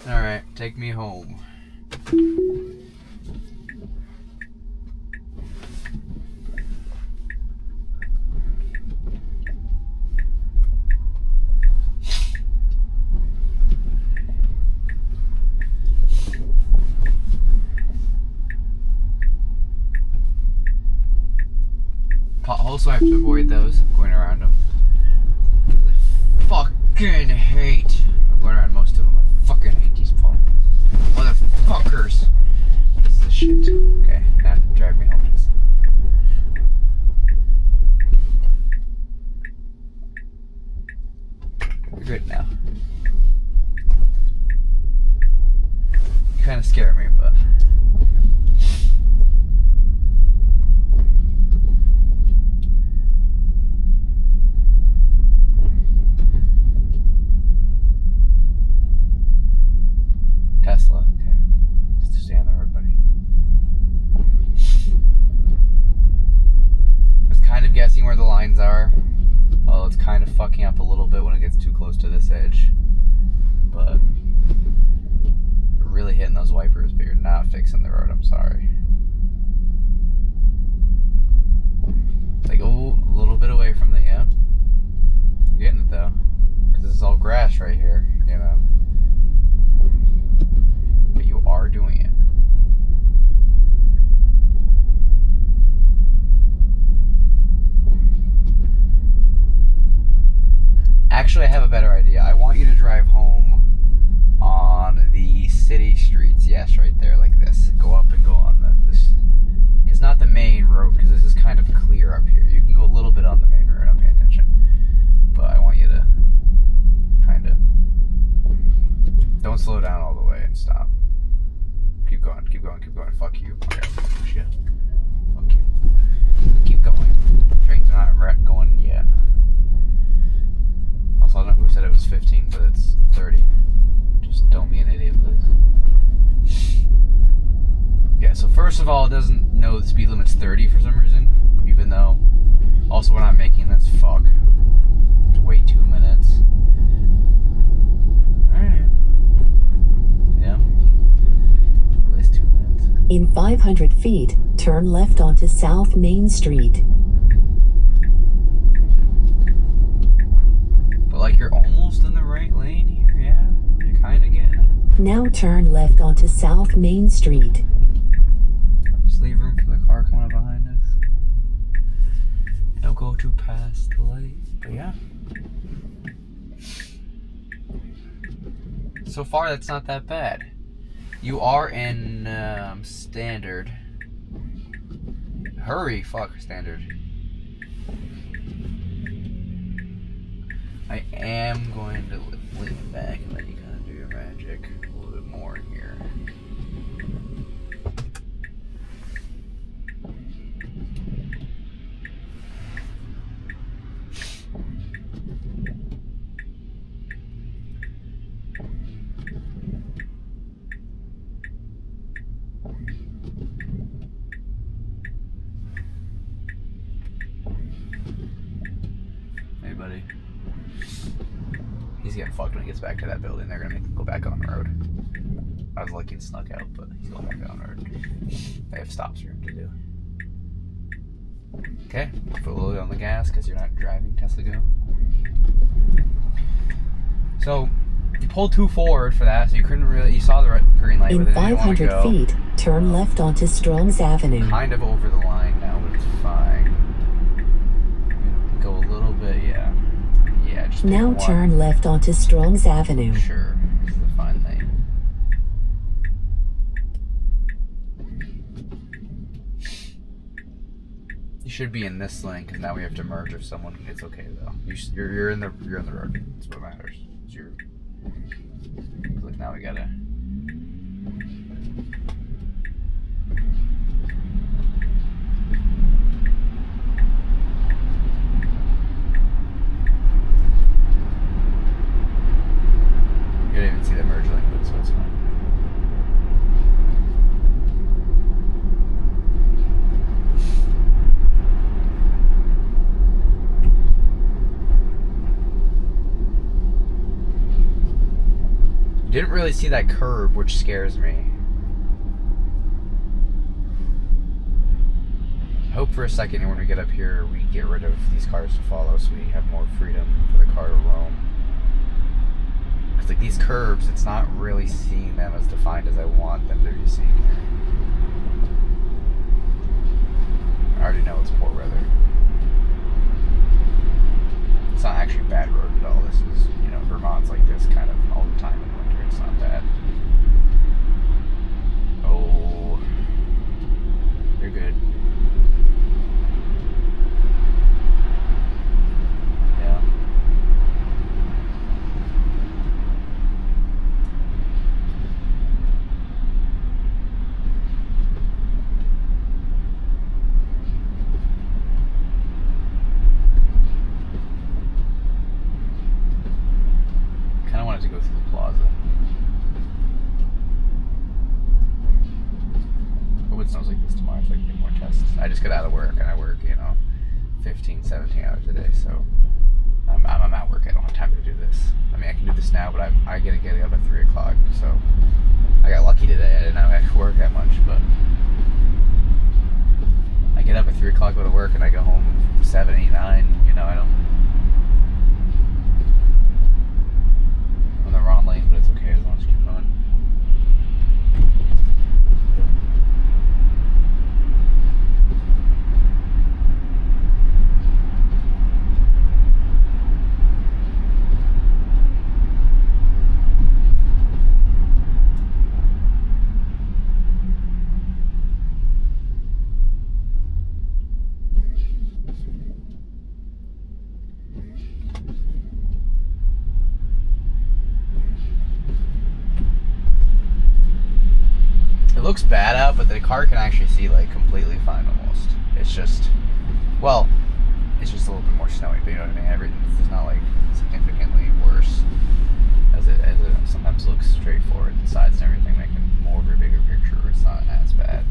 Alright, take me home. Potholes, so I have to avoid those, going around them. I fucking hate. I'm going around most of them. I fucking hate these potholes. Motherfuckers! This is shit. Okay, now to drive me home. You're good now. You kind of scare me, but. Tesla, okay. Just stay on the road, buddy. I was kind of guessing where the lines are. Well, it's kind of fucking up a little bit when it gets too close to this edge. But you're really hitting those wipers, but you're not fixing the road, I'm sorry. Like, oh, a little bit away from the, yeah. You're getting it though. Because this is all grass right here, you know. But you are doing it. Actually, I have a better idea. I want you to drive home on the city streets. Yes, right there, like this. Go up and go on this. It's not the main road, because this is kind of clear up here. You can go a little bit on the main road, I'm paying attention. But I want you to kind of... Don't slow down all the way and stop. Keep going, keep going, keep going. Fuck you. Okay, shit. Fuck you. Keep going. Trains are not going yet. Also, I don't know who said it was 15, but it's 30. Just don't be an idiot, please. Yeah, so first of all, it doesn't know the speed limit's 30 for some reason, even though also we're not making this. Fuck. We have to wait 2 minutes. Alright. Yeah. At least 2 minutes. In 500 feet, turn left onto South Main Street. But like you're almost in the right lane here, yeah? You're kind of getting it. Now turn left onto South Main Street. Just leave room for the car coming up behind us. Don't go too past the light. But yeah. So far, that's not that bad. You are in standard. Hurry, fuck, standard. I am going to lean it back and let you kind of do your magic a little bit more in here. Hey, buddy. He's getting fucked when he gets back to that building. They're gonna make him go back on the road. I was lucky and snuck out, but he's going back on the road. They have stops for him to do. Okay, put a little bit on the gas because you're not driving. Tesla go. So you pulled too forward for that, so you couldn't really. You saw the green light, In but then you didn't want to 500 go. feet, turn left onto Strong's Avenue. Kind of over the line now, but it's fine. Go a little bit, yeah. Yeah, just pick Now one. turn left onto Strong's Avenue. Sure, this is a fine thing. You should be in this lane because now we have to merge if someone. It's okay though. You're in the road. That's what matters. It's your. Look, now we gotta. You didn't even see the merge lane, but so it's fine. really see that curb, which scares me. I hope for a second when we get up here, we get rid of these cars to follow so we have more freedom for the car to roam. Because like these curbs, it's not really seeing them as defined as I want them to be seen here. I already know it's poor weather. It's not actually bad road at all. This is, you know, Vermont's like this kind of all the time in winter. It's not bad. Oh, you're good. Yeah. Kind of wanted to go through the plaza. Hope it snows like this tomorrow so I can get more tests. I just get out of work and I work, you know, 15, 17 hours a day, so I'm at work. I don't have time to do this. I mean, I can do this now, but I gotta get up at 3 o'clock, so I got lucky today. I didn't have to work that much, but I get up at 3 o'clock, go to work, and I go home 7, 8, 9. You know, I don't. I'm in the wrong lane, but it's okay as long as I keep going. It looks bad out, but the car can actually see like completely fine almost. It's just, well, it's just a little bit more snowy, but you know what I mean? Everything is not like significantly worse as it sometimes looks straightforward. The sides and everything make it more of a bigger picture. It's not as bad.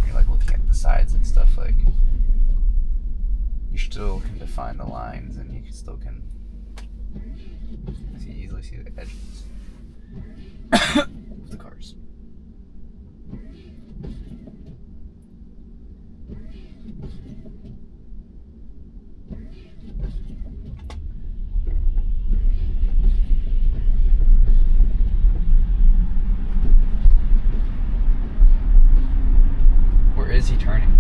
You're like looking at the sides and stuff, like you still can define the lines and you still can easily see the edges of the cars. Where is he turning?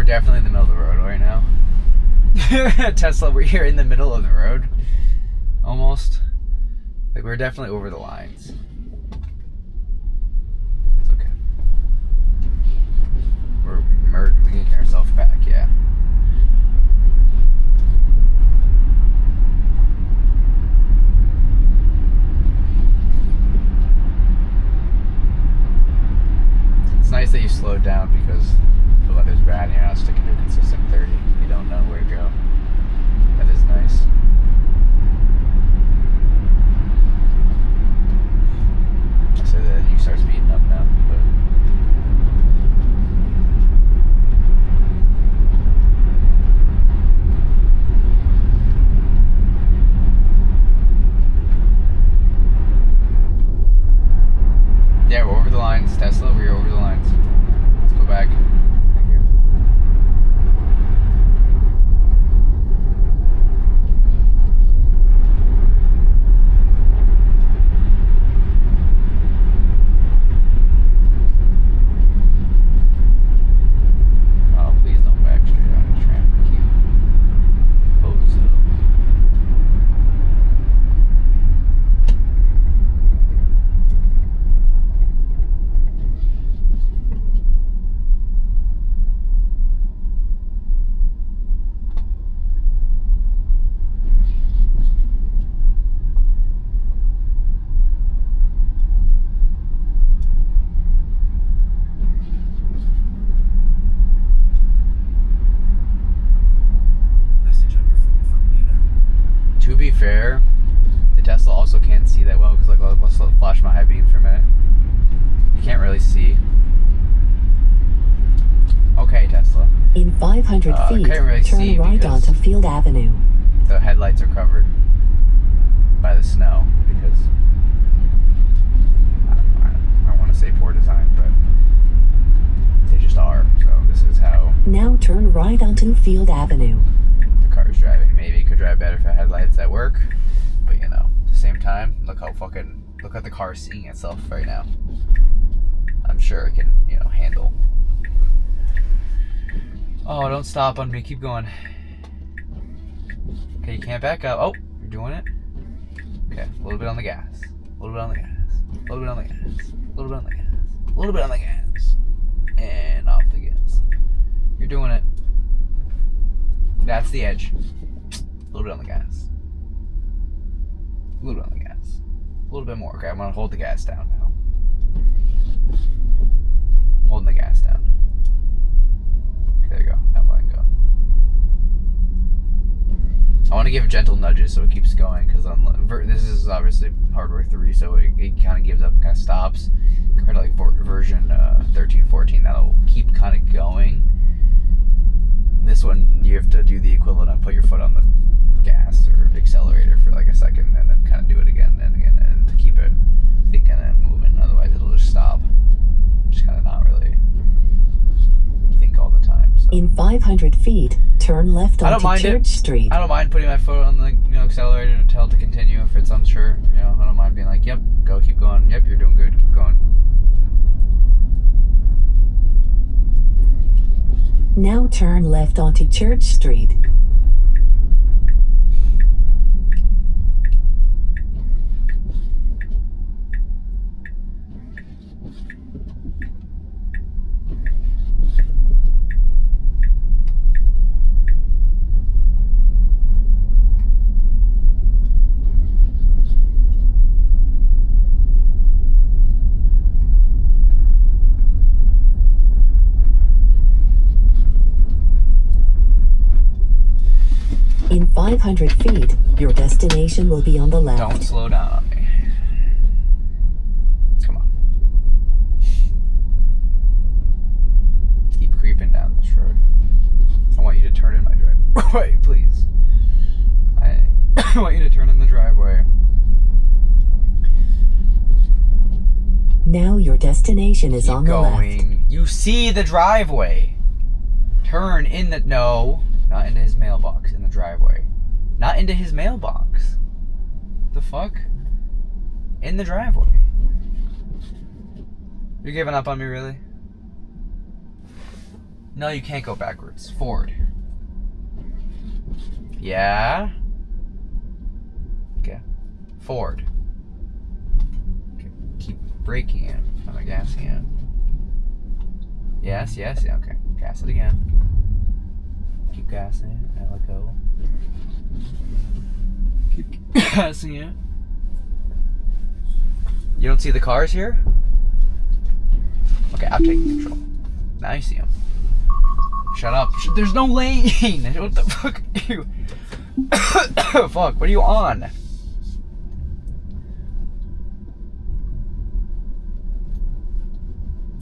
Definitely in the middle of the road right now. Tesla, we're here in the middle of the road. Almost. Like, we're definitely over the lines. It's okay. We're getting ourselves back, yeah. It's nice that you slowed down because the weather's bad and you're not sticking to a consistent 30. You don't know where to go. That is nice. I say that you start speeding up now, but yeah, we're over the lines. Tesla, we're over the lines. Let's go back. Thank you. also can't see that well because like let's flash my high beams for a minute. You can't really see. Okay, Tesla. In 500 feet, can't really see turn right because onto Field Avenue. the headlights are covered by the snow because I don't want to say poor design, but they just are. So this is how Now turn right onto Field Avenue. the car's driving. Maybe it could drive better if it had lights at work, but you know, at the same time, look at the car seeing itself right now. I'm sure it can, you know, handle. Oh, don't stop on me. Keep going. Okay, you can't back up. Oh, you're doing it. Okay, a little bit on the gas. A little bit on the gas. A little bit on the gas. A little bit on the gas. A little bit on the gas. And off the gas. You're doing it. That's the edge. A little bit on the gas. A little bit on the gas. A little bit more. Okay, I'm going to hold the gas down now. I'm holding the gas down. Okay, there you go. Now I'm letting go. I want to give gentle nudges so it keeps going because this is obviously hardware 3, so it kind of gives up and kind of stops. Compared to like version 13, 14, that'll keep kind of going. This one, you have to do the equivalent of put your foot on the gas or accelerator for like a second and then kind of do it again and again and to keep it thinking and moving. Otherwise, it'll just stop. Just kind of not really think all the time. So. In 500 feet, turn left onto Church Street. I don't mind putting my foot on the accelerator to tell it to continue if it's unsure. I don't mind being like, yep, go, keep going. Yep, you're doing good, keep going. Now turn left onto Church Street. In 500 feet, your destination will be on the left. Don't slow down on me. Come on. Keep creeping down this road. I want you to turn in my driveway, please. I want you to turn in the driveway. Now your destination is on the left. You see the driveway. Turn in the... No. Not into his mailbox, in the driveway. Not into his mailbox. The fuck? In the driveway. You're giving up on me, really? No, you can't go backwards. Forward. Yeah? Okay. Forward. Okay. Keep braking it. I'm not gassing it. Yes, yeah, okay. Gas it again. Keep gassing it and let go. Keep gassing it. You don't see the cars here? Okay, I'm taking control. Now you see them. Shut up. There's no lane! What the fuck are you? Fuck, what are you on?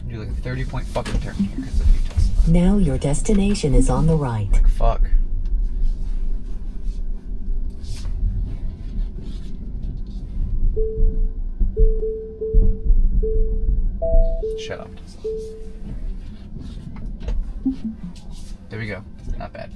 Do like a 30-point fucking turn here because of you, Tesla. Now your destination is on the right. Like, fuck. Shut up. There we go. Not bad.